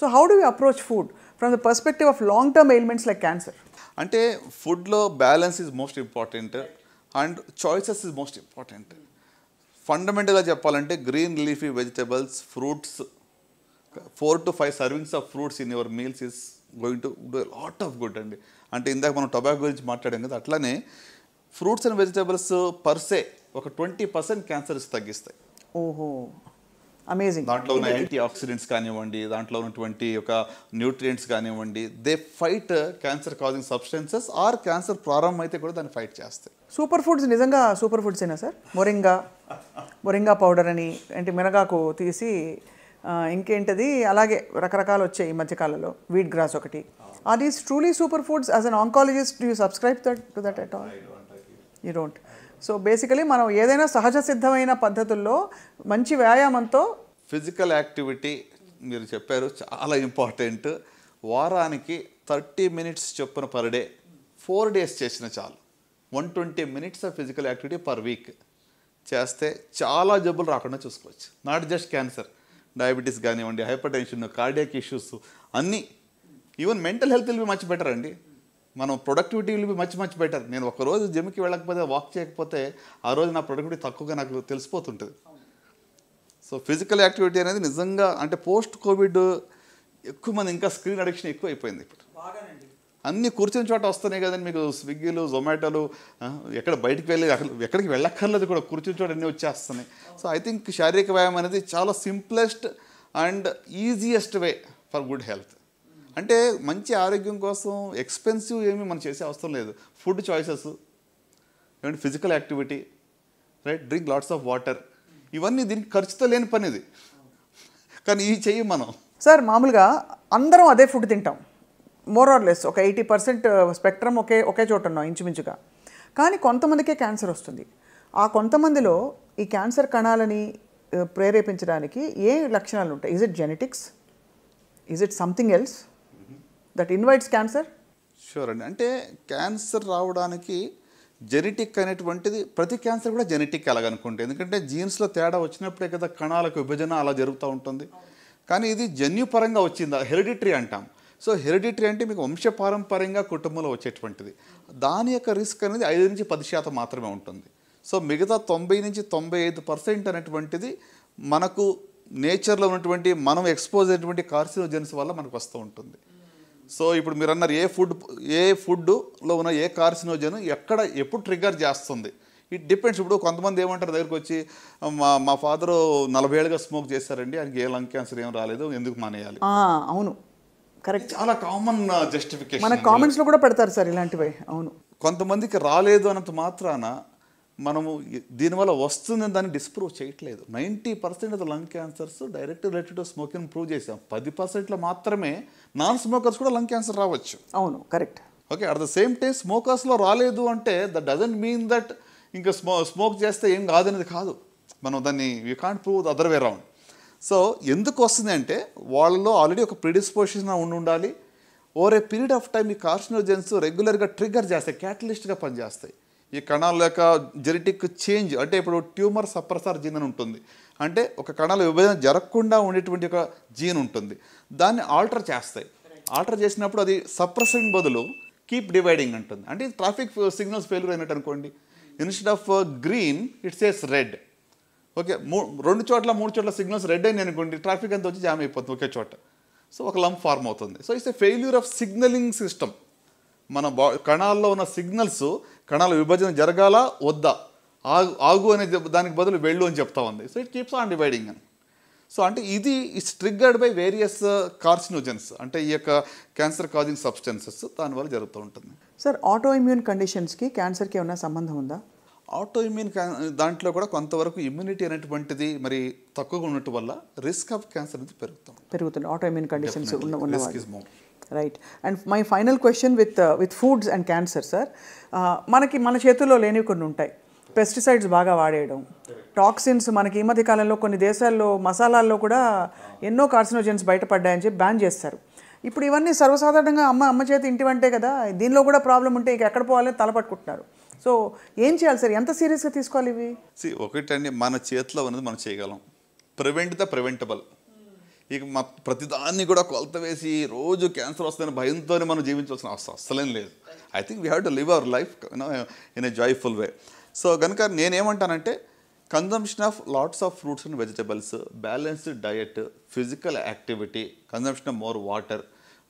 So how do you approach food from the perspective of long term ailments like cancer? అంటే ఫుడ్లో balance is most important and choices is most important. ఫండమెంటల్గా చెప్పాలంటే green leafy vegetables, fruits, 4 to 5 servings of fruits in your meals is going to do lot of good అండి. అంటే ఇందాక మనం tobacco గురించి మాట్లాడాం కదా, అట్లానే ఫ్రూట్స్ అండ్ వెజిటబుల్స్ పర్సే ఒక 20% క్యాన్సర్స్ తగ్గిస్తాయి. ఓహో, అమేజింగ్. దాంట్లో ఉన్న యాంటీ ఆక్సిడెంట్స్ కానివ్వండి, దాంట్లో ఉన్నటువంటి ఒక న్యూట్రియంట్స్ కానివ్వండి, they fight cancer causing substances or cancer ప్రారంభం అయితే కూడా దాన్ని ఫైట్ చేస్తాయి. సూపర్ ఫుడ్స్ నిజంగా సూపర్ ఫుడ్సేనా సార్? మొరింగా పౌడర్ అని, అంటే మినగాకు తీసి ఇంకేంటది అలాగే రకరకాలు వచ్చాయి ఈ మధ్యకాలంలో, వీట్ గ్రాస్ ఒకటి. Are these truly super foods? As an oncologist do you subscribe to that at all? You don't. So basically మనం ఏదైనా సహజ సిద్ధమైన పద్ధతుల్లో మంచి వ్యాయామంతో ఫిజికల్ యాక్టివిటీ మీరు చెప్పారు చాలా ఇంపార్టెంట్. వారానికి 30 minutes చొప్పున పర్ డే 4 days చేసిన చాలు. 120 minutes of physical activity per week చేస్తే చాలా జబ్బులు రాకుండా చూసుకోవచ్చు. నాట్ జస్ట్ క్యాన్సర్, డయాబెటీస్ కానివ్వండి, హైపర్ టెన్షన్, కార్డియాక్ ఇష్యూస్ అన్నీ. Even mental health will be much better అండి. మనం productivity will be much better. నేను ఒకరోజు జిమ్కి వెళ్ళకపోతే, వాక్ చేయకపోతే ఆ రోజు నా ప్రొడక్టివిటీ తక్కువగా నాకు తెలిసిపోతుంటుంది. సో ఫిజికల్ యాక్టివిటీ అనేది నిజంగా అంటే పోస్ట్ కోవిడ్ ఎక్కువ మంది ఇంకా స్క్రీన్ అడిక్షన్ ఎక్కువ అయిపోయింది. ఇప్పుడు అన్నీ కూర్చుని చోట వస్తున్నాయి కదండి మీకు, స్విగ్గీలు, జొమాటోలు, ఎక్కడ బయటికి వెళ్ళి ఎక్కడికి వెళ్ళక్కర్లేదు కూడా, కూర్చుని చోట అన్నీ వచ్చేస్తున్నాయి. సో ఐ థింక్ శారీరక వ్యాయామం అనేది చాలా simplest and easiest way for good health. అంటే మంచి ఆరోగ్యం కోసం ఎక్స్పెన్సివ్ ఏమీ మనం చేసే అవసరం లేదు. ఫుడ్ చాయిసెస్, ఏమంటే physical activity, right, drink lots of water, ఇవన్నీ దీనికి ఖర్చుతో లేని పని ఇది. కానీ ఇవి చెయ్యం మనం. సార్ మామూలుగా అందరం అదే ఫుడ్ తింటాం, మోర్ ఆర్ లెస్ ఒక 80% స్పెక్ట్రమ్ ఒకే చోట ఉన్నాం ఇంచుమించుగా. కానీ కొంతమందికే క్యాన్సర్ వస్తుంది. ఆ కొంతమందిలో ఈ క్యాన్సర్ కణాలని ప్రేరేపించడానికి ఏ లక్షణాలు ఉంటాయి? Is it genetics? Is it something else that invites cancer? Sure అండి. అంటే క్యాన్సర్ రావడానికి జెనెటిక్ అనేటువంటిది, ప్రతి క్యాన్సర్ కూడా జెనెటిక్ అలాగనుకుంటే, ఎందుకంటే జీన్స్లో తేడా వచ్చినప్పుడే కదా కణాలకు విభజన అలా జరుగుతూ ఉంటుంది. కానీ ఇది జన్యుపరంగా వచ్చిందా, హెరిడిటరీ అంటాం. సో హెరిడిటరీ అంటే మీకు వంశపారంపర్యంగా కుటుంబంలో వచ్చేటువంటిది. దాని యొక్క రిస్క్ అనేది 5 నుంచి 10% మాత్రమే ఉంటుంది. సో మిగతా 90 నుంచి 95% అనేటువంటిది మనకు నేచర్లో ఉన్నటువంటి మనం ఎక్స్పోజ్ అయినటువంటి కార్సినోజెన్స్ వల్ల మనకు వస్తూ ఉంటుంది. సో ఇప్పుడు మీరు అన్నారు ఏ ఫుడ్లో ఉన్న ఏ కార్సినోజన్ ఎప్పుడు ట్రిగ్గర్ చేస్తుంది, ఇట్ డిపెండ్స్. ఇప్పుడు కొంతమంది ఏమంటారు దగ్గరికి వచ్చి, మా ఫాదరు 40 ఏళ్ళుగా స్మోక్ చేశారండి, ఆయనకి ఏ లంగ్ క్యాన్సర్ ఏం రాలేదు, ఎందుకు మానేయాలి? అవును, కరెక్ట్. చాలా కామన్ జస్టిఫికేషన్. మన కామెంట్స్లో కూడా పెడతారు సార్ ఇలాంటివి. అవును, కొంతమందికి రాలేదు అన్నంత మాత్రాన మనము దీనివల్ల వస్తుందని దాన్ని డిస్ప్రూవ్ చేయట్లేదు. 90% of the lung cancers direct related to smoking prove చేసాం. 10% మాత్రమే నాన్ స్మోకర్స్ కూడా లంగ్ క్యాన్సర్ రావచ్చు. అవును, correct. Okay, at the same time స్మోకర్స్లో రాలేదు అంటే దట్ డజంట్ మీన్ దట్ ఇంకా స్మోక్ చేస్తే ఏం కాదనేది కాదు. మనం దాన్ని you can't prove the other way round. So ఎందుకు వస్తుంది అంటే వాళ్ళలో ఆల్రెడీ ఒక ప్రిడిస్పోజిషన్ ఉండాలి. Over a period of time ఈ కార్సినోజెన్స్ రెగ్యులర్గా ట్రిగ్గర్ చేస్తాయి, క్యాటలిస్ట్గా పనిచేస్తాయి. ఈ కణాల యొక్క జెనెటిక్ చేంజ్ అంటే ఇప్పుడు ట్యూమర్ సప్రెసర్ జీన్ అని ఉంటుంది. అంటే ఒక కణాల విభజన జరగకుండా ఉండేటువంటి ఒక జీన్ ఉంటుంది, దాన్ని ఆల్టర్ చేస్తాయి. ఆల్టర్ చేసినప్పుడు అది సప్రెసింగ్ బదులు కీప్ డివైడింగ్ అంటుంది. అంటే ట్రాఫిక్ సిగ్నల్స్ ఫెయిల్యూర్ అయినట్టు అనుకోండి. Instead of green it says red. Okay, 2 చోట్ల 3 చోట్ల సిగ్నల్స్ రెడ్ అయినాయి అనుకోండి, ట్రాఫిక్ అంతా వచ్చి జామ్ అయిపోతుంది ఒకే చోట. సో ఒక లంప్ ఫార్మ్ అవుతుంది. So it's a failure of signalling system. మన కణాల్లో ఉన్న సిగ్నల్స్, కణాల విభజన జరగాల వద్దా, ఆగు అనే దానికి బదులు వెళ్ళు అని చెప్తా ఉంది. So it keeps on dividing అని. సో అంటే ఇది it's triggered by various carcinogens, అంటే ఈ యొక్క క్యాన్సర్ కాజింగ్ సబ్స్టెన్సెస్ దానివల్ల జరుగుతూ ఉంటుంది. సార్ ఆటో ఇమ్యూన్ కండిషన్స్కి క్యాన్సర్కి ఏమైనా సంబంధం ఉందా? ఆటో ఇమ్యూన్ దాంట్లో కూడా కొంతవరకు ఇమ్యూనిటీ అనేటువంటిది మరి తక్కువగా ఉండటం వల్ల రిస్క్ ఆఫ్ క్యాన్సర్ అనేది పెరుగుతుంది. ఆటో ఇమ్యూన్ కండిషన్స్ ఉన్న right. And my final question with foods and cancer sir, మన చేతుల్లో లేనివి కొన్ని ఉంటాయి. పెస్టిసైడ్స్ బాగా వాడేయడం, టాక్సిన్స్, మనకి ఈ మధ్య కాలంలో కొన్ని దేశాల్లో మసాలాల్లో కూడా ఎన్నో కార్సినోజెన్స్ బయటపడ్డాయని చెప్పి బ్యాన్ చేస్తారు. ఇప్పుడు ఇవన్నీ సర్వసాధారణంగా అమ్మ చేతి ఇంటి వంటే కదా, దీనిలో కూడా ప్రాబ్లం ఉంటే ఇక ఎక్కడ పోవాలని తలపట్టుకుంటున్నారు. సో ఏం చేయాలి సార్, ఎంత సీరియస్గా తీసుకోవాలి ఇవి? ఒకటండి, మన చేతిలో ఉన్నది మనం చేయగలం. Prevent the preventable. ఇక ప్రతిదాన్ని కూడా కొలత వేసి రోజు క్యాన్సర్ వస్తుందని భయంతోనే మనం జీవించాల్సిన అవసరం అస్సలేం లేదు. I think we have to live our life in a joyful way. So కనుక నేనేమంటానంటే consumption of lots of fruits and vegetables, balanced diet, physical activity, consumption of more water,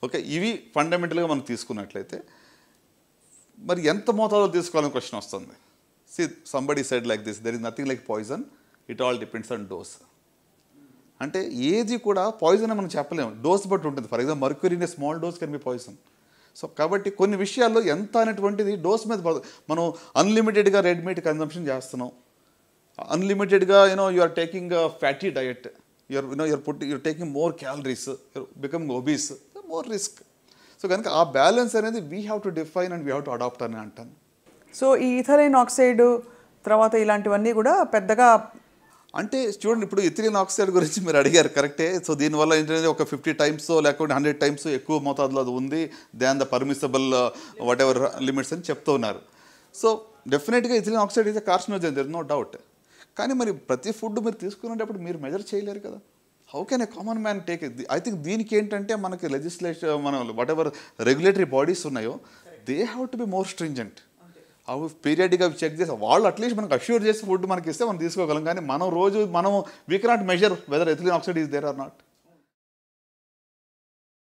okay, ఇవి ఫండమెంటల్గా మనం తీసుకున్నట్లయితే మరి ఎంత మోతాదులో తీసుకోవాలని క్వశ్చన్ వస్తుంది. See somebody said like this, there is nothing like poison, it all depends on dose. అంటే ఏది కూడా పాయిజన్ అని మనం చెప్పలేము, డోస్ బట్టి ఉంటుంది. For example mercury in a small dose can be poison. So కాబట్టి కొన్ని విషయాల్లో ఎంత అనేటువంటిది డోస్ మీద మనం అన్లిమిటెడ్గా రెడ్ మీట్ కన్జంప్షన్ చేస్తున్నాం, అన్లిమిటెడ్గా you are taking fatty diet, you're taking more calories, becoming obese, more risk. So కనుక ఆ బ్యాలెన్స్ అనేది we have to define and we have to adapt అని అంటాను. సో ఈ ఇథైలిన్ ఆక్సైడ్ తర్వాత ఇలాంటివన్నీ కూడా పెద్దగా అంటే చూడండి, ఇప్పుడు ఇథిలిన్ ఆక్సైడ్ గురించి మీరు అడిగారు, కరెక్టే. సో దీనివల్ల ఏంటంటే ఒక 50 టైమ్స్ లేకపోతే 100 టైమ్స్ ఎక్కువ మోతాదులో అది ఉంది than the permissible whatever limits అని చెప్తూ ఉన్నారు. సో డెఫినెట్గా ethylene oxide is a carcinogen, there is no doubt. కానీ మరి ప్రతి ఫుడ్ మీరు తీసుకునేటప్పుడు మీరు మెజర్ చేయలేరు కదా. How can a common man take it? I think దీనికి ఏంటంటే మనకి లెజిస్లేషన్, మన వాట్ ఎవర్ రెగ్యులేటరీ బాడీస్ ఉన్నాయో they have to be more stringent. అవి పీరియడ్గా చెక్ చేసి వాళ్ళు అట్లీస్ట్ మనకు అష్యూర్ చేసి ఫుడ్ మనకి ఇస్తే మనం తీసుకోగలం. కానీ మనం రోజు we cannot measure whether ethylene oxide is there or not.